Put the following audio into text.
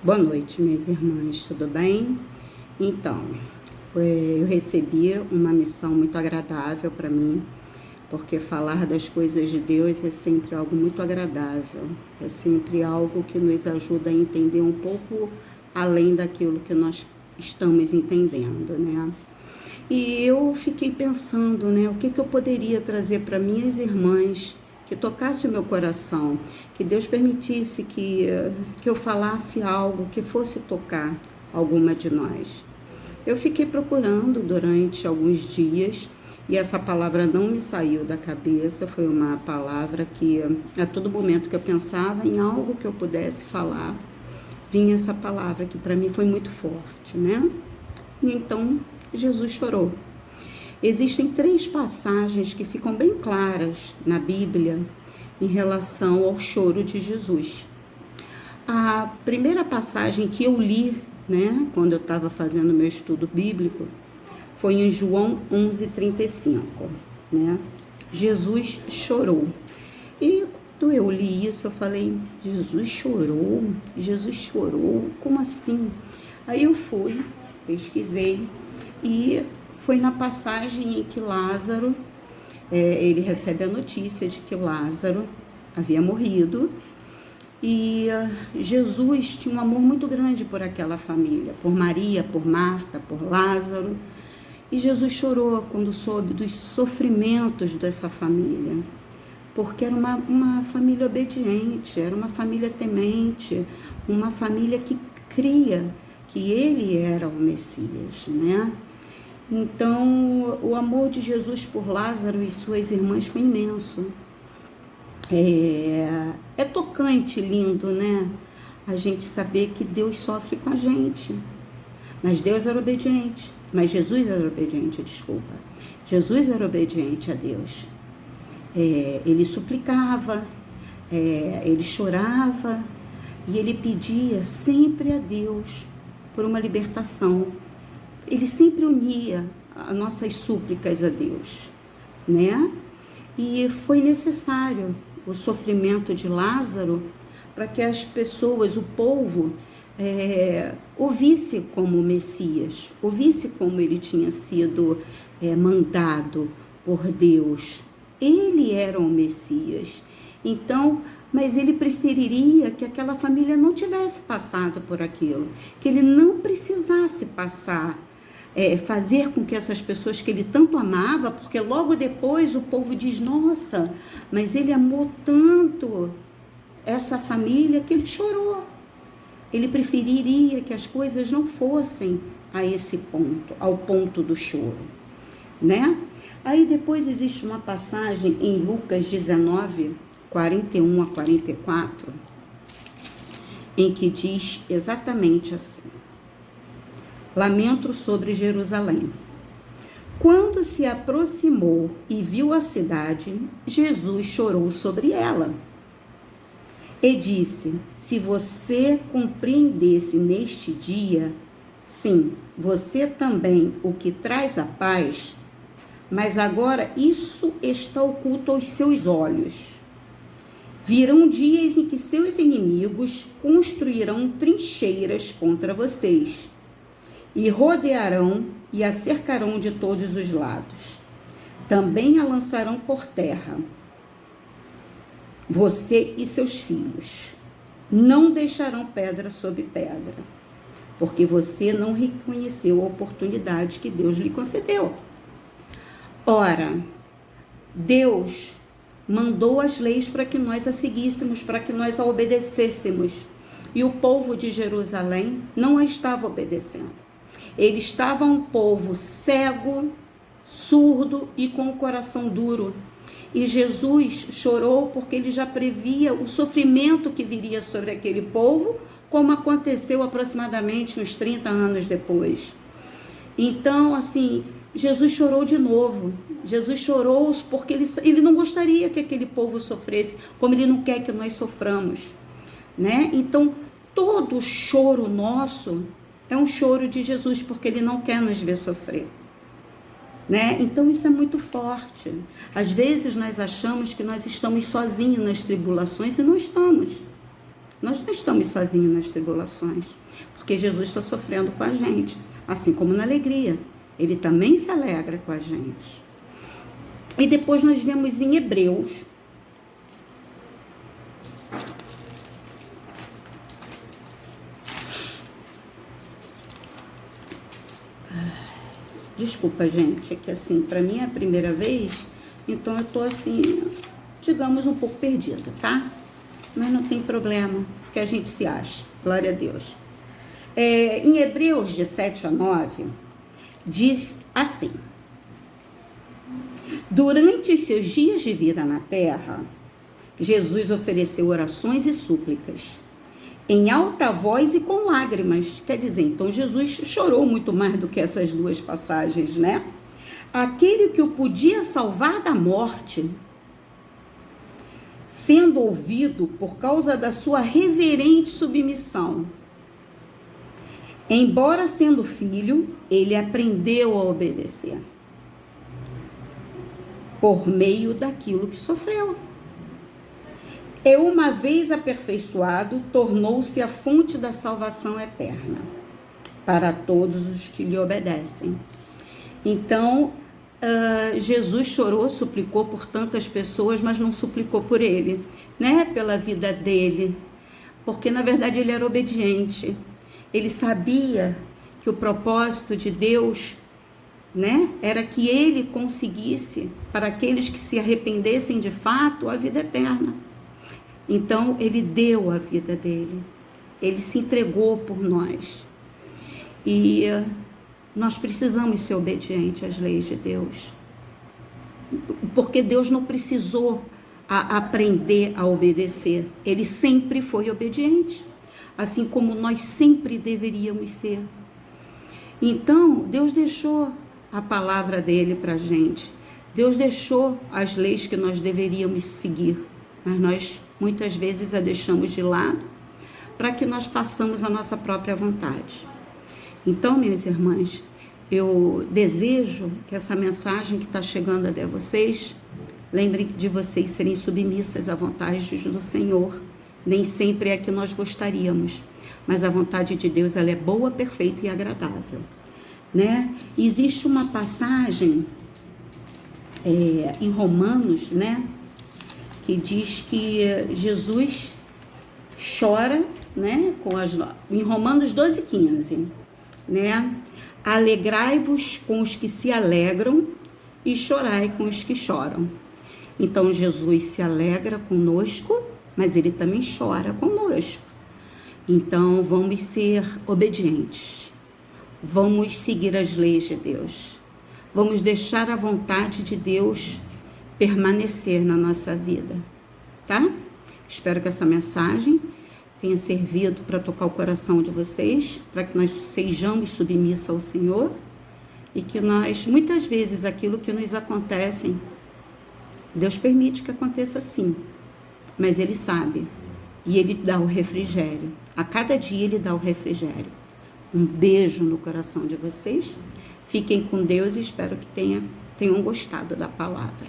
Boa noite, minhas irmãs, tudo bem? Então, eu recebi uma missão muito agradável para mim, porque falar das coisas de Deus é sempre algo muito agradável, é sempre algo que nos ajuda a entender um pouco além daquilo que nós estamos entendendo, né? E eu fiquei pensando, né, o que eu poderia trazer para minhas irmãs que tocasse o meu coração, que Deus permitisse que eu falasse algo que fosse tocar alguma de nós. Eu fiquei procurando durante alguns dias e essa palavra não me saiu da cabeça, foi uma palavra que a todo momento que eu pensava em algo que eu pudesse falar, vinha essa palavra que para mim foi muito forte, né? E então Jesus chorou. Existem 3 passagens que ficam bem claras na Bíblia em relação ao choro de Jesus. A primeira passagem que eu li, né, quando eu estava fazendo meu estudo bíblico, foi em João 11:35, né? Jesus chorou. E quando eu li isso, eu falei, Jesus chorou? Jesus chorou? Como assim? Aí eu fui, pesquisei e foi na passagem em que Lázaro, ele recebe a notícia de que Lázaro havia morrido e Jesus tinha um amor muito grande por aquela família, por Maria, por Marta, por Lázaro. E Jesus chorou quando soube dos sofrimentos dessa família, porque era uma família obediente, era uma família temente, uma família que cria que ele era o Messias, né? Então, o amor de Jesus por Lázaro e suas irmãs foi imenso. É tocante, lindo, né? A gente saber que Deus sofre com a gente. Mas Deus era obediente. Mas Jesus era obediente, desculpa. Jesus era obediente a Deus. Ele suplicava, ele chorava e ele pedia sempre a Deus por uma libertação. Ele sempre unia as nossas súplicas a Deus, né? E foi necessário o sofrimento de Lázaro para que as pessoas, o povo, ouvisse como o Messias, ouvisse como ele tinha sido mandado por Deus. Ele era o Messias. Então, mas ele preferiria que aquela família não tivesse passado por aquilo, que ele não precisasse passar, fazer com que essas pessoas que ele tanto amava, porque logo depois o povo diz, nossa, mas ele amou tanto essa família que ele chorou. Ele preferiria que as coisas não fossem a esse ponto, ao ponto do choro, né? Aí depois existe uma passagem em Lucas 19, 41 a 44, em que diz exatamente assim: Lamento sobre Jerusalém. Quando se aproximou e viu a cidade, Jesus chorou sobre ela. E disse, se você compreendesse neste dia, sim, você também o que traz a paz, mas agora isso está oculto aos seus olhos. Virão dias em que seus inimigos construirão trincheiras contra vocês, e rodearão e a cercarão de todos os lados. Também a lançarão por terra, você e seus filhos. Não deixarão pedra sobre pedra, porque você não reconheceu a oportunidade que Deus lhe concedeu. Ora, Deus mandou as leis para que nós a seguíssemos, para que nós a obedecêssemos. E o povo de Jerusalém não a estava obedecendo. Ele estava um povo cego, surdo e com o coração duro. E Jesus chorou porque ele já previa o sofrimento que viria sobre aquele povo, como aconteceu aproximadamente uns 30 anos depois. Então, assim, Jesus chorou de novo. Jesus chorou porque ele não gostaria que aquele povo sofresse, como ele não quer que nós soframos, né? Então, todo choro nosso é um choro de Jesus, porque ele não quer nos ver sofrer, né? Então, isso é muito forte. Às vezes, nós achamos que nós estamos sozinhos nas tribulações e não estamos. Nós não estamos sozinhos nas tribulações, porque Jesus está sofrendo com a gente, assim como na alegria. Ele também se alegra com a gente. E depois nós vemos em Hebreus, desculpa, gente, é que assim, para mim é a primeira vez, então eu tô assim, digamos, um pouco perdida, tá? Mas não tem problema, porque a gente se acha, glória a Deus. Em Hebreus, de 7 a 9, diz assim: durante os seus dias de vida na terra, Jesus ofereceu orações e súplicas, em alta voz e com lágrimas. Quer dizer, então Jesus chorou muito mais do que essas duas passagens, né? Aquele que o podia salvar da morte, sendo ouvido por causa da sua reverente submissão. Embora sendo filho, ele aprendeu a obedecer por meio daquilo que sofreu. E uma vez aperfeiçoado, tornou-se a fonte da salvação eterna para todos os que lhe obedecem. Então, Jesus chorou, suplicou por tantas pessoas, mas não suplicou por ele, né? Pela vida dele, porque na verdade ele era obediente. Ele sabia que o propósito de Deus, né, era que ele conseguisse, para aqueles que se arrependessem de fato, a vida eterna. Então, ele deu a vida dele. Ele se entregou por nós. E nós precisamos ser obedientes às leis de Deus. Porque Deus não precisou aprender a obedecer. Ele sempre foi obediente. Assim como nós sempre deveríamos ser. Então, Deus deixou a palavra dele para a gente. Deus deixou as leis que nós deveríamos seguir. Mas nós, muitas vezes, a deixamos de lado para que nós façamos a nossa própria vontade. Então, minhas irmãs, eu desejo que essa mensagem que está chegando até vocês, lembrem de vocês serem submissas à vontade do Senhor. Nem sempre é a que nós gostaríamos, mas a vontade de Deus, ela é boa, perfeita e agradável, né? Existe uma passagem em Romanos, né, que diz que Jesus chora, né, em Romanos 12:15, né? Alegrai-vos com os que se alegram e chorai com os que choram. Então Jesus se alegra conosco, mas ele também chora conosco. Então vamos ser obedientes, vamos seguir as leis de Deus, vamos deixar a vontade de Deus permanecer na nossa vida, tá? Espero que essa mensagem tenha servido para tocar o coração de vocês, para que nós sejamos submissos ao Senhor e que nós, muitas vezes, aquilo que nos acontece, Deus permite que aconteça assim, mas Ele sabe e Ele dá o refrigério. A cada dia Ele dá o refrigério. Um beijo no coração de vocês. Fiquem com Deus e espero que tenham gostado da palavra.